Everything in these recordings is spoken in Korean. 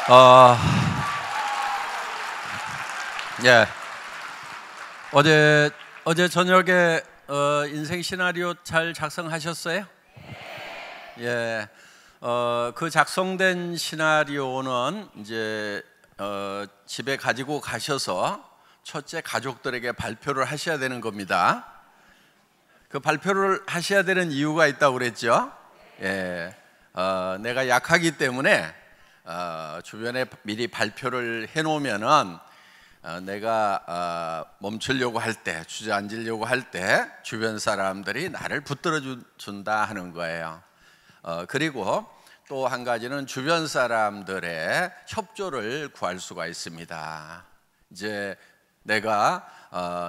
어, 예. 어제 저녁에 인생 시나리오 잘 작성하셨어요? 예. 그 작성된 시나리오는 이제 집에 가지고 가셔서 첫째 가족들에게 발표를 하셔야 되는 겁니다. 그 발표를 하셔야 되는 이유가 있다고 그랬죠? 예. 내가 약하기 때문에 주변에 미리 발표를 해놓으면은 내가 멈추려고 할 때, 주저앉으려고 할 때 주변 사람들이 나를 붙들어 준다 하는 거예요. 그리고 또 한 가지는 주변 사람들의 협조를 구할 수가 있습니다. 이제 내가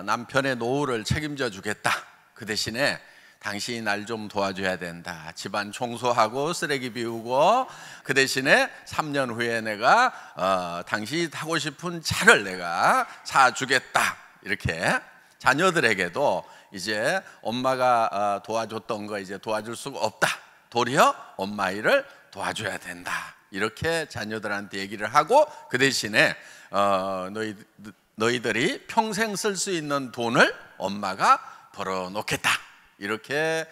남편의 노후를 책임져 주겠다. 그 대신에 당신이 날 좀 도와줘야 된다. 집안 청소하고 쓰레기 비우고, 그 대신에 3년 후에 내가 당신이 타고 싶은 차를 내가 사주겠다. 이렇게 자녀들에게도 이제 엄마가 도와줬던 거 이제 도와줄 수가 없다. 도리어 엄마 일을 도와줘야 된다. 이렇게 자녀들한테 얘기를 하고, 그 대신에 너희들이 평생 쓸 수 있는 돈을 엄마가 벌어놓겠다. 이렇게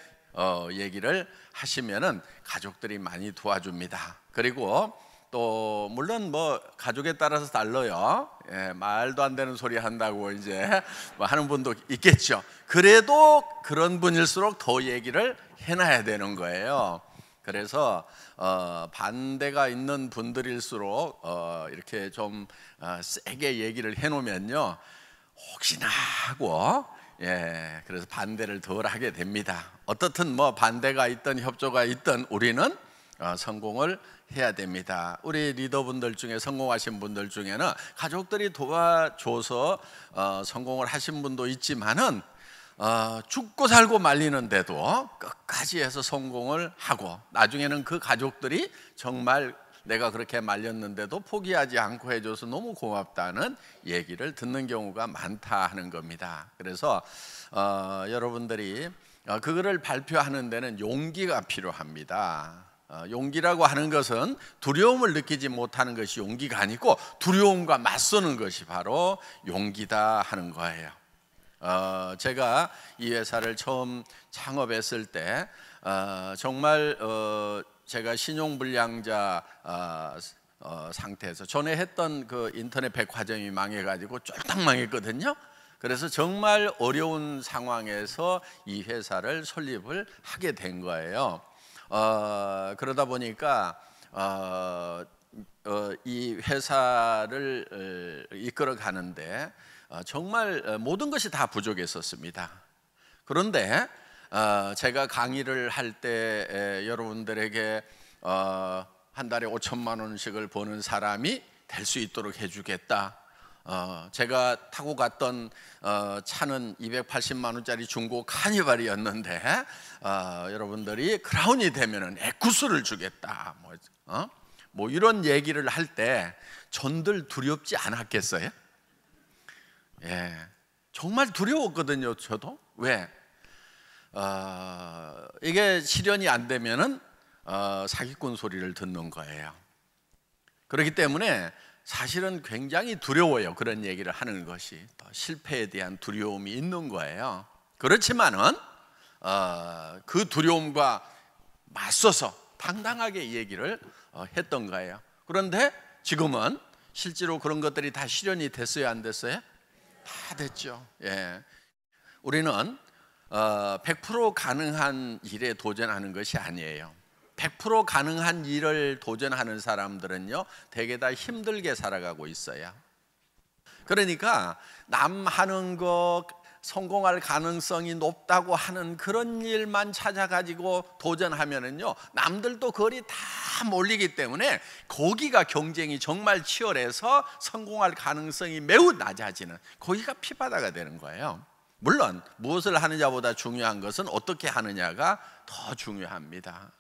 얘기를 하시면은 가족들이 많이 도와줍니다. 그리고 또 물론 뭐 가족에 따라서 달라요. 예, 말도 안 되는 소리 한다고 이제 뭐 하는 분도 있겠죠. 그래도 그런 분일수록 더 얘기를 해놔야 되는 거예요. 그래서 반대가 있는 분들일수록 이렇게 좀 세게 얘기를 해놓으면요, 혹시나 하고, 예, 그래서 반대를 덜 하게 됩니다. 어떻든 뭐 반대가 있든 협조가 있든 우리는 성공을 해야 됩니다. 우리 리더분들 중에 성공하신 분들 중에는 가족들이 도와줘서 성공을 하신 분도 있지만은 죽고 살고 말리는데도 끝까지 해서 성공을 하고, 나중에는 그 가족들이 정말 내가 그렇게 말렸는데도 포기하지 않고 해줘서 너무 고맙다는 얘기를 듣는 경우가 많다 하는 겁니다. 그래서 여러분들이 그거를 발표하는 데는 용기가 필요합니다. 용기라고 하는 것은 두려움을 느끼지 못하는 것이 용기가 아니고 두려움과 맞서는 것이 바로 용기다 하는 거예요. 제가 이 회사를 처음 창업했을 때 정말 제가 신용불량자 상태에서 전에 했던 그 인터넷 백화점이 망해가지고 쫄딱 망했거든요. 그래서 정말 어려운 상황에서 이 회사를 설립을 하게 된 거예요. 그러다 보니까 이 회사를 이끌어 가는데 정말 모든 것이 다 부족했었습니다. 그런데 제가 강의를 할 때 여러분들에게 한 달에 5천만 원씩을 버는 사람이 될 수 있도록 해주겠다. 제가 타고 갔던 차는 280만 원짜리 중고 카니발이었는데 여러분들이 크라운이 되면은 에쿠스를 주겠다. 뭐 이런 얘기를 할 때 전들 두렵지 않았겠어요? 예, 정말 두려웠거든요. 저도. 왜? 이게 실현이 안 되면은 사기꾼 소리를 듣는 거예요. 그렇기 때문에 사실은 굉장히 두려워요. 그런 얘기를 하는 것이. 또 실패에 대한 두려움이 있는 거예요. 그렇지만은 그 두려움과 맞서서 당당하게 얘기를 했던 거예요. 그런데 지금은 실제로 그런 것들이 다 실현이 됐어요, 안 됐어요? 다 됐죠. 예. 우리는 100% 가능한 일에 도전하는 것이 아니에요. 100% 가능한 일을 도전하는 사람들은요, 대개 다 힘들게 살아가고 있어요. 그러니까 남 하는 거 성공할 가능성이 높다고 하는 그런 일만 찾아가지고 도전하면은요, 남들도 거리 다 몰리기 때문에 거기가 경쟁이 정말 치열해서 성공할 가능성이 매우 낮아지는, 거기가 피바다가 되는 거예요. 물론 무엇을 하느냐보다 중요한 것은 어떻게 하느냐가 더 중요합니다.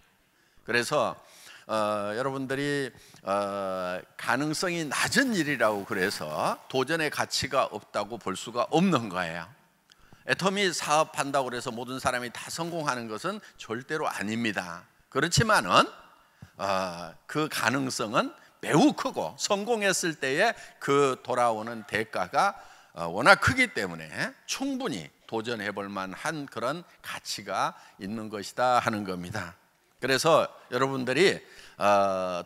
그래서 여러분들이 가능성이 낮은 일이라고 그래서 도전의 가치가 없다고 볼 수가 없는 거예요. 애터미 사업한다고 해서 모든 사람이 다 성공하는 것은 절대로 아닙니다. 그렇지만은 그 가능성은 매우 크고 성공했을 때에 그 돌아오는 대가가 워낙 크기 때문에 충분히 도전해 볼 만한 그런 가치가 있는 것이다 하는 겁니다. 그래서 여러분들이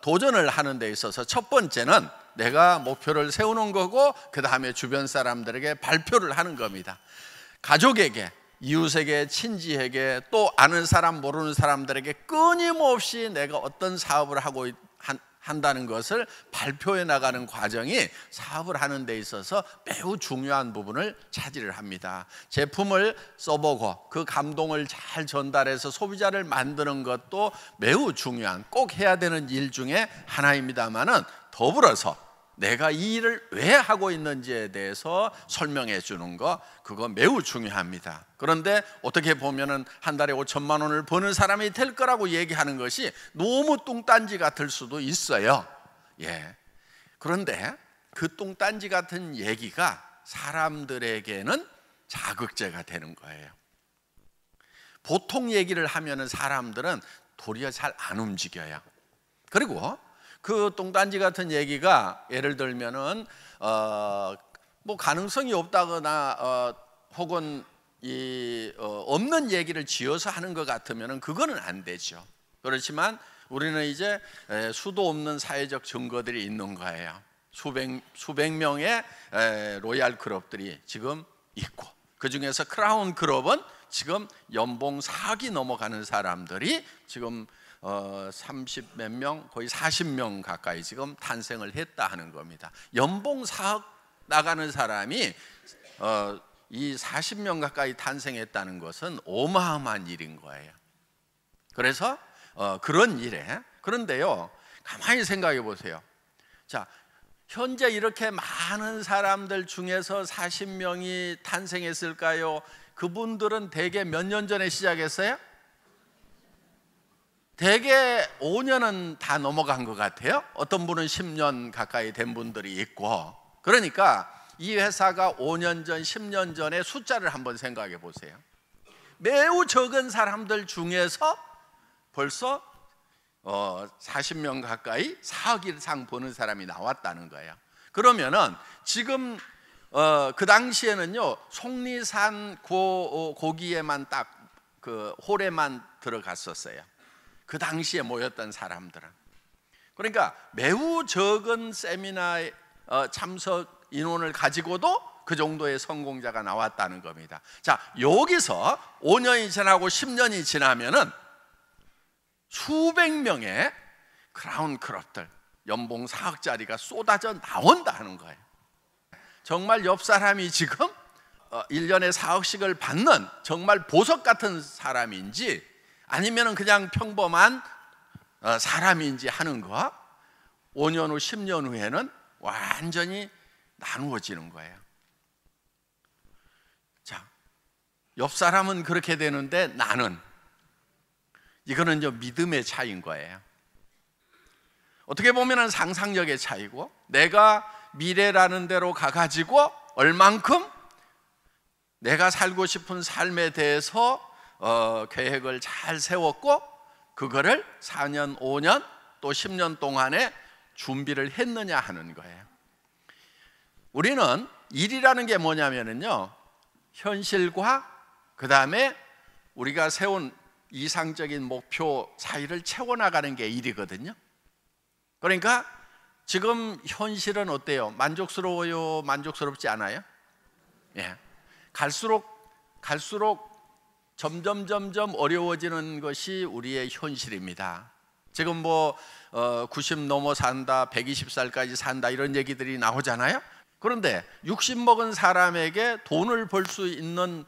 도전을 하는 데 있어서 첫 번째는 내가 목표를 세우는 거고, 그 다음에 주변 사람들에게 발표를 하는 겁니다. 가족에게, 이웃에게, 친지에게, 또 아는 사람 모르는 사람들에게 끊임없이 내가 어떤 사업을 하고 한다는 것을 발표해 나가는 과정이 사업을 하는 데 있어서 매우 중요한 부분을 차지를 합니다. 제품을 써보고 그 감동을 잘 전달해서 소비자를 만드는 것도 매우 중요한, 꼭 해야 되는 일 중에 하나입니다만은, 더불어서 내가 이 일을 왜 하고 있는지에 대해서 설명해 주는 거, 그거 매우 중요합니다. 그런데 어떻게 보면은 한 달에 5천만 원을 버는 사람이 될 거라고 얘기하는 것이 너무 뚱딴지 같을 수도 있어요. 그런데 그 뚱딴지 같은 얘기가 사람들에게는 자극제가 되는 거예요. 보통 얘기를 하면은 사람들은 도리어 잘 안 움직여요. 그리고 그 뚱딴지 같은 얘기가 예를 들면은 뭐 가능성이 없다거나 혹은 없는 얘기를 지어서 하는 것 같으면은 그거는 안 되죠. 그렇지만 우리는 이제 수도 없는 사회적 증거들이 있는 거예요. 수백 명의 로얄 클럽들이 지금 있고, 그 중에서 크라운 클럽은 지금 연봉 4억이 넘어가는 사람들이 지금 30 몇 명, 거의 40명 가까이 지금 탄생을 했다 하는 겁니다. 연봉 4억 나가는 사람이 이 40명 가까이 탄생했다는 것은 어마어마한 일인 거예요. 그래서 그런 일에, 그런데요, 가만히 생각해 보세요. 자, 현재 이렇게 많은 사람들 중에서 40명이 탄생했을까요? 그분들은 대개 몇 년 전에 시작했어요? 대개 5년은 다 넘어간 것 같아요. 어떤 분은 10년 가까이 된 분들이 있고. 그러니까 이 회사가 5년 전, 10년 전의 숫자를 한번 생각해 보세요. 매우 적은 사람들 중에서 벌써 40명 가까이 4억 이상 버는 사람이 나왔다는 거예요. 그러면은 지금 그 당시에는요, 속리산 고기에만 딱 그 홀에만 들어갔었어요. 그 당시에 모였던 사람들은. 그러니까 매우 적은 세미나에 참석 인원을 가지고도 그 정도의 성공자가 나왔다는 겁니다. 자, 여기서 5년이 지나고 10년이 지나면은 수백 명의 크라운 클럽들, 연봉 4억짜리가 쏟아져 나온다 하는 거예요. 정말 옆 사람이 지금 1년에 4억씩을 받는 정말 보석 같은 사람인지 아니면 그냥 평범한 사람인지 하는 거, 5년 후 10년 후에는 완전히 나누어지는 거예요. 자, 옆 사람은 그렇게 되는데 나는, 이거는 믿음의 차이인 거예요. 어떻게 보면 상상력의 차이고, 내가 미래라는 대로 가가지고 얼만큼 내가 살고 싶은 삶에 대해서 계획을 잘 세웠고, 그거를 4년, 5년, 또 10년 동안에 준비를 했느냐 하는 거예요. 우리는 일이라는 게 뭐냐면요, 현실과 그 다음에 우리가 세운 이상적인 목표 사이를 채워나가는 게 일이거든요. 그러니까 지금 현실은 어때요? 만족스러워요? 만족스럽지 않아요? 예. 갈수록 점점 어려워지는 것이 우리의 현실입니다. 지금 뭐 90 넘어 산다, 120살까지 산다, 이런 얘기들이 나오잖아요. 그런데 60 먹은 사람에게 돈을 벌 수 있는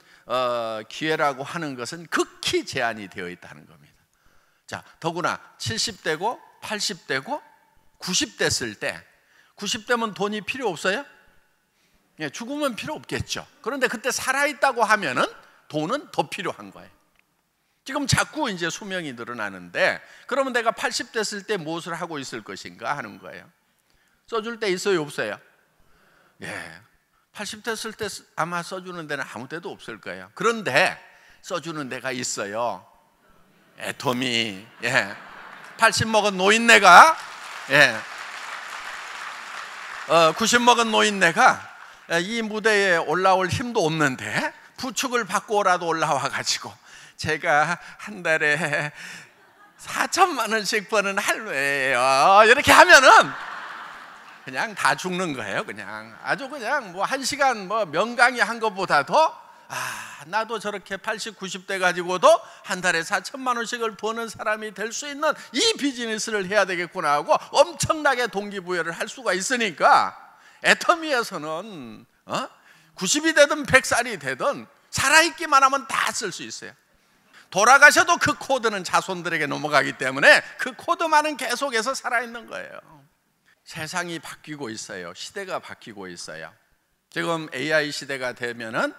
기회라고 하는 것은 극히 제한이 되어 있다는 겁니다. 자, 더구나 70대고 80대고 90대였을 때, 90대면 돈이 필요 없어요? 예, 죽으면 필요 없겠죠. 그런데 그때 살아있다고 하면은 돈은 더 필요한 거예요. 지금 자꾸 이제 수명이 늘어나는데, 그러면 내가 80됐을 때 무엇을 하고 있을 것인가 하는 거예요. 써줄 때 있어요, 없어요? 예, 80됐을 때 아마 써주는 데는 아무 데도 없을 거예요. 그런데 써주는 데가 있어요. 애터미. 예, 80 먹은 노인네가 90 먹은 노인네가 이 무대에 올라올 힘도 없는데 부축을 받고라도 올라와 가지고 제가 한 달에 4천만 원씩 버는 할매예요 이렇게 하면은 그냥 다 죽는 거예요. 그냥 아주 그냥 뭐 1시간 뭐 명강의 한 것보다도 나도 저렇게 80, 90대 가지고도 한 달에 4천만 원씩을 버는 사람이 될 수 있는 이 비즈니스를 해야 되겠구나 하고 엄청나게 동기부여를 할 수가 있으니까 애터미에서는 90이 되든 100살이 되든 살아있기만 하면 다 쓸 수 있어요. 돌아가셔도 그 코드는 자손들에게 넘어가기 때문에 그 코드만은 계속해서 살아있는 거예요. 세상이 바뀌고 있어요. 시대가 바뀌고 있어요. 지금 AI 시대가 되면은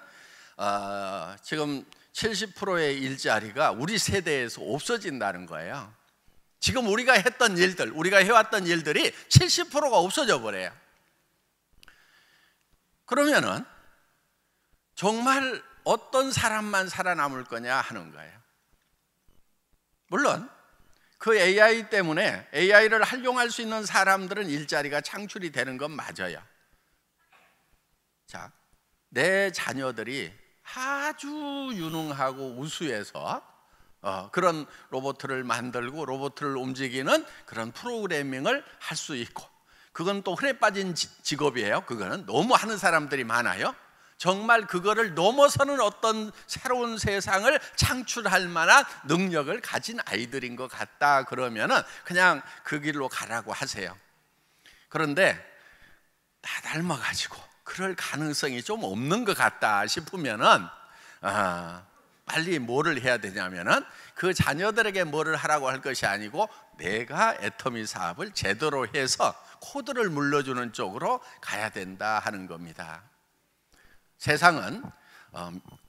지금 70%의 일자리가 우리 세대에서 없어진다는 거예요. 지금 우리가 했던 일들, 우리가 해왔던 일들이 70%가 없어져 버려요. 그러면은 정말 어떤 사람만 살아남을 거냐 하는 거예요. 물론 그 AI 때문에 AI를 활용할 수 있는 사람들은 일자리가 창출이 되는 건 맞아요. 자, 내 자녀들이 아주 유능하고 우수해서 그런 로봇을 만들고 로봇을 움직이는 그런 프로그래밍을 할 수 있고, 그건 또 흔해 빠진 직업이에요. 그거는 너무 하는 사람들이 많아요. 정말 그거를 넘어서는 어떤 새로운 세상을 창출할 만한 능력을 가진 아이들인 것 같다 그러면은 그냥 그 길로 가라고 하세요. 그런데 다 닮아가지고 그럴 가능성이 좀 없는 것 같다 싶으면은 빨리 뭐를 해야 되냐면은 그 자녀들에게 뭐를 하라고 할 것이 아니고 내가 애터미 사업을 제대로 해서 코드를 물려주는 쪽으로 가야 된다 하는 겁니다. 세상은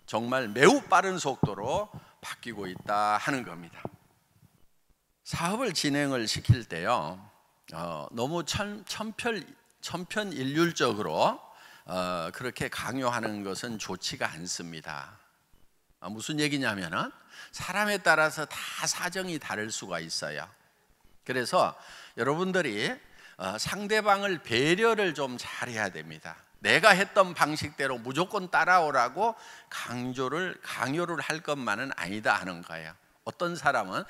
정말 매우 빠른 속도로 바뀌고 있다 하는 겁니다. 사업을 진행을 시킬 때요, 너무 천편일률적으로 그렇게 강요하는 것은 좋지가 않습니다. 무슨 얘기냐면은 사람에 따라서 다 사정이 다를 수가 있어요. 그래서 여러분들이 상대방을 배려를 좀 잘해야 됩니다. 내가 했던 방식대로 무조건 따라오라고 강요를 할 것만은 아니다 하는 거예요. 어떤 사람은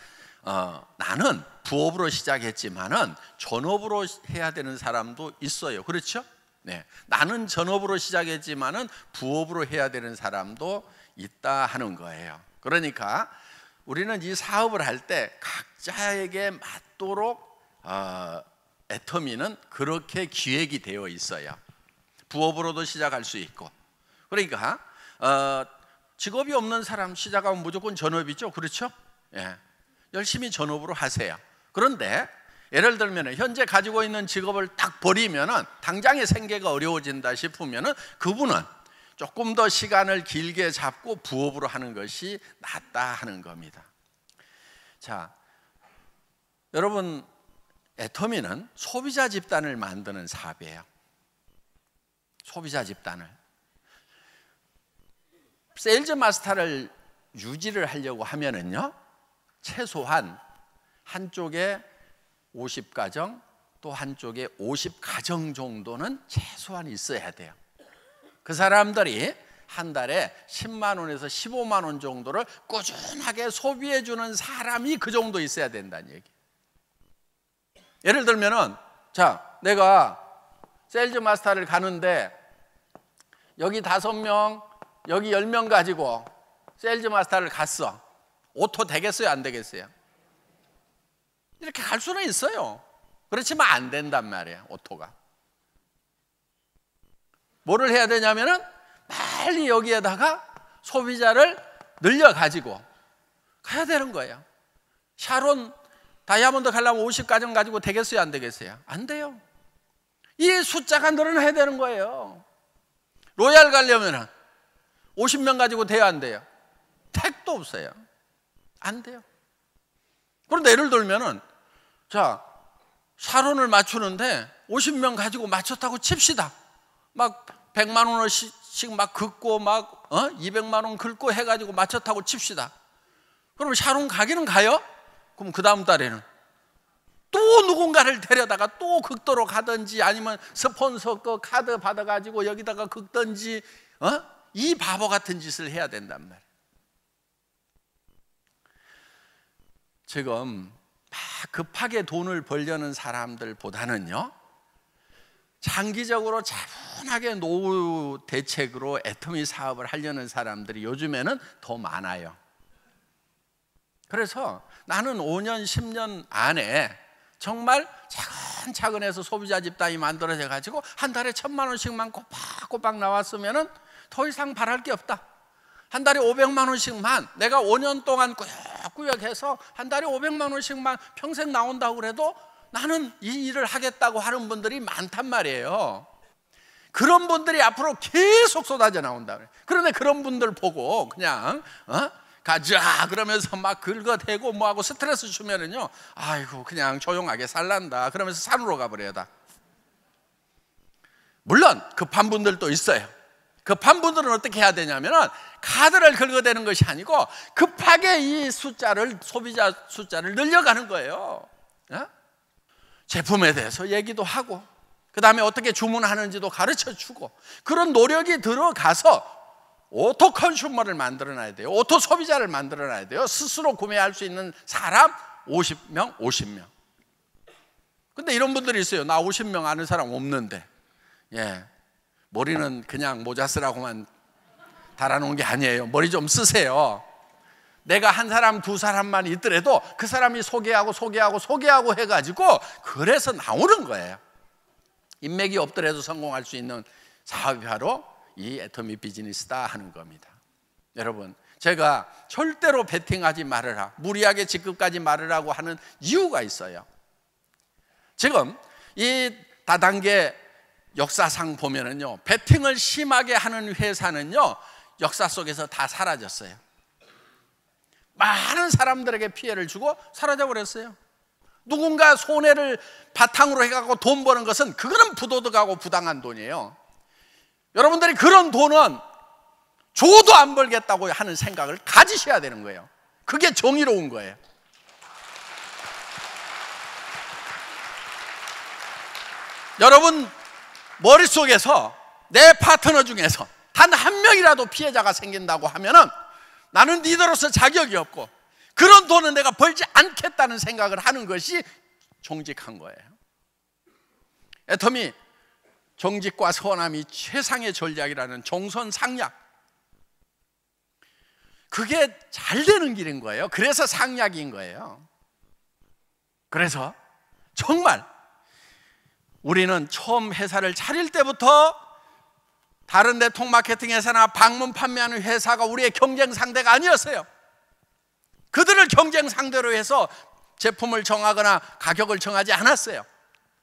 나는 부업으로 시작했지만은 전업으로 해야 되는 사람도 있어요. 그렇죠? 네, 나는 전업으로 시작했지만은 부업으로 해야 되는 사람도 있다 하는 거예요. 그러니까 우리는 이 사업을 할 때 각자에게 맞도록 애터미는 그렇게 기획이 되어 있어요. 부업으로도 시작할 수 있고. 그러니까 직업이 없는 사람 시작하면 무조건 전업이죠. 그렇죠? 예. 열심히 전업으로 하세요. 그런데 예를 들면 현재 가지고 있는 직업을 딱 버리면은 당장의 생계가 어려워진다 싶으면은 그분은 조금 더 시간을 길게 잡고 부업으로 하는 것이 낫다 하는 겁니다. 자, 여러분, 애터미는 소비자 집단을 만드는 사업이에요. 소비자 집단을. 세일즈 마스터를 유지를 하려고 하면은요, 최소한 한쪽에 50가정 또 한쪽에 50가정 정도는 최소한 있어야 돼요. 그 사람들이 한 달에 10만 원에서 15만 원 정도를 꾸준하게 소비해 주는 사람이 그 정도 있어야 된다는 얘기. 예를 들면은, 자, 내가 세일즈 마스터를 가는데 여기 5명, 여기 10명 가지고 세일즈 마스터를 갔어. 오토 되겠어요? 안 되겠어요? 이렇게 갈 수는 있어요. 그렇지만 안 된단 말이에요, 오토가. 뭐를 해야 되냐면은 빨리 여기에다가 소비자를 늘려가지고 가야 되는 거예요. 샤론 다이아몬드 가려면 50가정 가지고 되겠어요? 안 되겠어요? 안 돼요. 이 숫자가 늘어나야 되는 거예요. 로얄 가려면 50명 가지고 돼야 안 돼요? 택도 없어요. 안 돼요. 그런데 예를 들면은, 자, 샤론을 맞추는데 50명 가지고 맞췄다고 칩시다. 막 100만 원씩 막 긁고 막 200만 원 긁고 해가지고 맞췄다고 칩시다. 그럼 샤론 가기는 가요? 그럼 그 다음 달에는 또 누군가를 데려다가 또 극도로 가든지 아니면 스폰서 그 카드 받아가지고 여기다가 긁든지 이 바보 같은 짓을 해야 된단 말이에요. 지금 막 급하게 돈을 벌려는 사람들보다는요, 장기적으로 차분하게 노후 대책으로 애터미 사업을 하려는 사람들이 요즘에는 더 많아요. 그래서 나는 5년, 10년 안에 정말 차근차근 해서 소비자 집단이 만들어져 가지고 한 달에 1,000만 원씩만 꼬박꼬박 나왔으면은 더 이상 바랄 게 없다. 한 달에 500만 원씩만 내가 5년 동안 꾸역꾸역 해서 한 달에 500만 원씩만 평생 나온다고 그래도 나는 이 일을 하겠다고 하는 분들이 많단 말이에요. 그런 분들이 앞으로 계속 쏟아져 나온다 그래. 그런데 그런 분들 보고 그냥 가자 그러면서 막 긁어대고 뭐하고 스트레스 주면은요, 아이고 그냥 조용하게 살란다 그러면서 산으로 가버려다. 물론 급한 분들도 있어요. 급한 분들은 어떻게 해야 되냐면은 카드를 긁어대는 것이 아니고 급하게 이 숫자를, 소비자 숫자를 늘려가는 거예요. 제품에 대해서 얘기도 하고 그 다음에 어떻게 주문하는지도 가르쳐 주고 그런 노력이 들어가서 오토 컨슈머를 만들어놔야 돼요. 오토 소비자를 만들어놔야 돼요. 스스로 구매할 수 있는 사람 50명. 근데 이런 분들이 있어요. 나 50명 아는 사람 없는데, 머리는 그냥 모자 쓰라고만 달아놓은 게 아니에요. 머리 좀 쓰세요. 내가 한 사람, 두 사람만 있더라도 그 사람이 소개하고 해가지고 그래서 나오는 거예요. 인맥이 없더라도 성공할 수 있는 사업이 바로 이 애터미 비즈니스다 하는 겁니다. 여러분, 제가 절대로 베팅하지 말으라, 무리하게 직급까지 말으라고 하는 이유가 있어요. 지금 이 다단계 역사상 보면은요, 베팅을 심하게 하는 회사는요 역사 속에서 다 사라졌어요. 많은 사람들에게 피해를 주고 사라져 버렸어요. 누군가 손해를 바탕으로 해갖고 돈 버는 것은 그거는 부도덕하고 부당한 돈이에요. 여러분들이 그런 돈은 줘도 안 벌겠다고 하는 생각을 가지셔야 되는 거예요. 그게 정의로운 거예요. 여러분 머릿속에서 내 파트너 중에서 단 한 명이라도 피해자가 생긴다고 하면은 나는 리더로서 자격이 없고 그런 돈은 내가 벌지 않겠다는 생각을 하는 것이 정직한 거예요. 애터미 정직과 선함이 최상의 전략이라는 정선상략, 그게 잘 되는 길인 거예요. 그래서 상략인 거예요. 그래서 정말 우리는 처음 회사를 차릴 때부터 다른 네트워크 마케팅 회사나 방문 판매하는 회사가 우리의 경쟁 상대가 아니었어요. 그들을 경쟁 상대로 해서 제품을 정하거나 가격을 정하지 않았어요.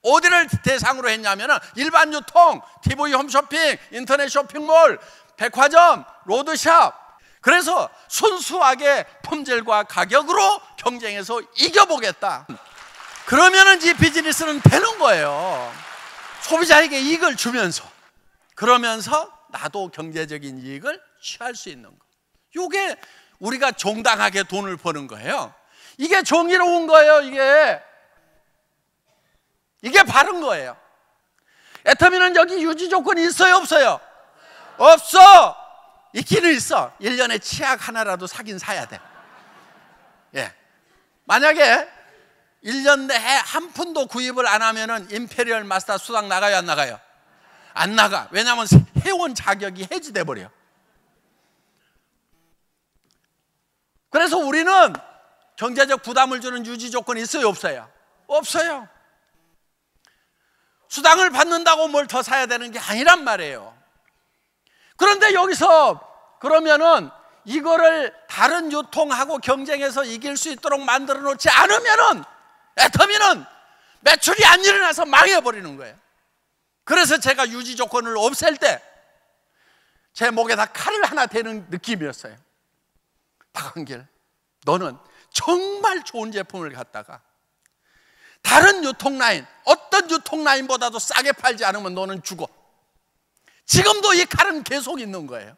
어디를 대상으로 했냐면 일반 유통, TV 홈쇼핑, 인터넷 쇼핑몰, 백화점, 로드샵. 그래서 순수하게 품질과 가격으로 경쟁해서 이겨보겠다. 그러면은 이 비즈니스는 되는 거예요. 소비자에게 이익을 주면서, 그러면서 나도 경제적인 이익을 취할 수 있는 거. 이게 우리가 정당하게 돈을 버는 거예요. 이게 정의로운 거예요. 이게 바른 거예요. 애터미는 여기 유지 조건이 있어요, 없어요? 없어. 있기는 있어. 1년에 치약 하나라도 사긴 사야 돼. 만약에 1년 내에 한 푼도 구입을 안 하면은 임페리얼 마스터 수당 나가요, 안 나가요? 안 나가. 왜냐하면 회원 자격이 해지돼 버려. 그래서 우리는 경제적 부담을 주는 유지 조건이 있어요, 없어요? 없어요. 수당을 받는다고 뭘 더 사야 되는 게 아니란 말이에요. 그런데 여기서 그러면은 이거를 다른 유통하고 경쟁해서 이길 수 있도록 만들어 놓지 않으면은 애터미는 매출이 안 일어나서 망해버리는 거예요. 그래서 제가 유지 조건을 없앨 때 제 목에다 칼을 하나 대는 느낌이었어요. 박한길, 너는 정말 좋은 제품을 갖다가 다른 유통라인, 어떤 유통라인보다도 싸게 팔지 않으면 너는 죽어. 지금도 이 칼은 계속 있는 거예요.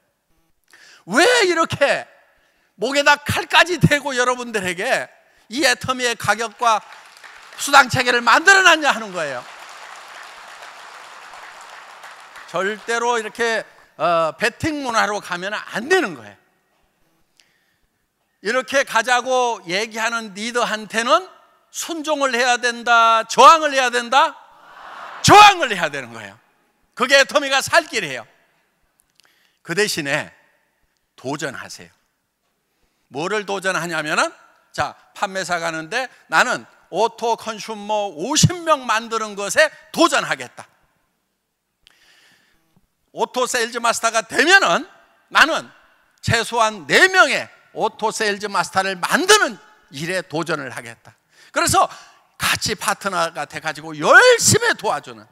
왜 이렇게 목에다 칼까지 대고 여러분들에게 이 애터미의 가격과 수당 체계를 만들어놨냐 하는 거예요. 절대로 이렇게 베팅 문화로 가면 안 되는 거예요. 이렇게 가자고 얘기하는 리더한테는 순종을 해야 된다, 저항을 해야 된다? 저항을 해야 되는 거예요. 그게 애터미가 살 길이에요. 그 대신에 도전하세요. 뭐를 도전하냐면은, 자, 판매사 가는데 나는 오토 컨슈머 50명 만드는 것에 도전하겠다. 오토 세일즈 마스터가 되면은 나는 최소한 4명의 오토 세일즈 마스터를 만드는 일에 도전을 하겠다. 그래서 같이 파트너가 돼가지고 열심히 도와주는,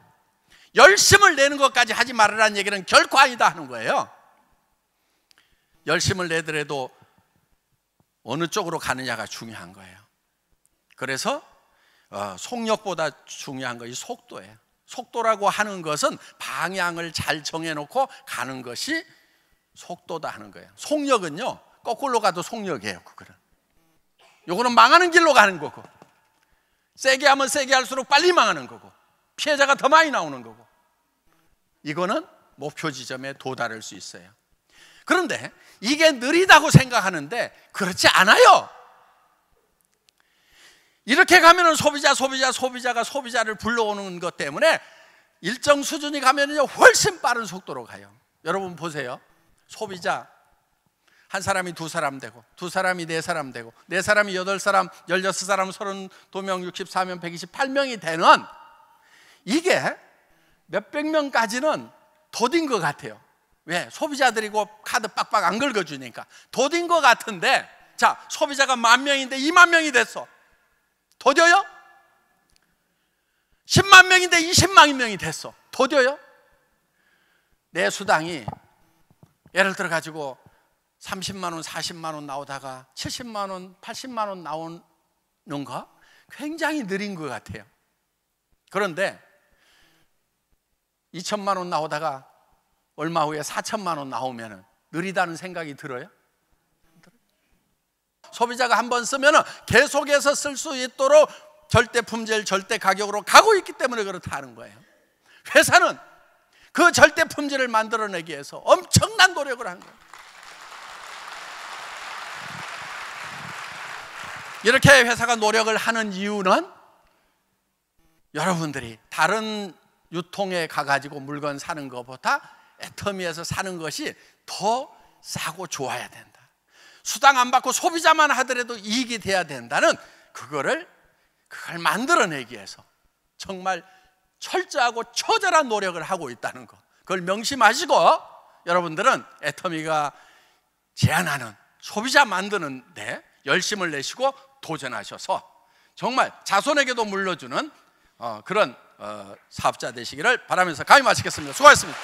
열심을 내는 것까지 하지 말으라는 얘기는 결코 아니다 하는 거예요. 열심을 내더라도 어느 쪽으로 가느냐가 중요한 거예요. 그래서 속력보다 중요한 것이 속도예요. 속도라고 하는 것은 방향을 잘 정해놓고 가는 것이 속도다 하는 거예요. 속력은요, 거꾸로 가도 속력이에요. 요거는 망하는 길로 가는 거고, 세게 하면 세게 할수록 빨리 망하는 거고, 피해자가 더 많이 나오는 거고, 이거는 목표 지점에 도달할 수 있어요. 그런데 이게 느리다고 생각하는데 그렇지 않아요. 이렇게 가면은 소비자가 소비자를 불러오는 것 때문에 일정 수준이 가면은요 훨씬 빠른 속도로 가요. 여러분 보세요. 소비자 한 사람이 2사람 되고, 2사람이 4사람 되고, 4사람이 8사람, 16사람, 32명, 64명, 128명이 되는, 이게 몇백 명까지는 더딘 것 같아요. 왜? 소비자들이고 카드 빡빡 안 긁어주니까 더딘 것 같은데, 자, 소비자가 10,000명인데 20,000명이 됐어. 더뎌요? 10만 명인데 20만 명이 됐어. 더뎌요? 내 수당이 예를 들어 가지고 30만 원, 40만 원 나오다가 70만 원, 80만 원 나오는 거 굉장히 느린 것 같아요. 그런데 2천만 원 나오다가 얼마 후에 4천만 원 나오면 느리다는 생각이 들어요? 소비자가 한번 쓰면 계속해서 쓸 수 있도록 절대 품질, 절대 가격으로 가고 있기 때문에 그렇다는 거예요. 회사는 그 절대 품질을 만들어내기 위해서 엄청난 노력을 하는 거예요. 이렇게 회사가 노력을 하는 이유는 여러분들이 다른 유통에 가가지고 물건 사는 것보다 애터미에서 사는 것이 더 싸고 좋아야 된다. 수당 안 받고 소비자만 하더라도 이익이 돼야 된다는 그걸 만들어내기 위해서 정말 철저하고 처절한 노력을 하고 있다는 거, 그걸 명심하시고 여러분들은 애터미가 제안하는 소비자 만드는 데 열심을 내시고 도전하셔서 정말 자손에게도 물려주는 그런 사업자 되시기를 바라면서 강의 마치겠습니다. 수고하셨습니다.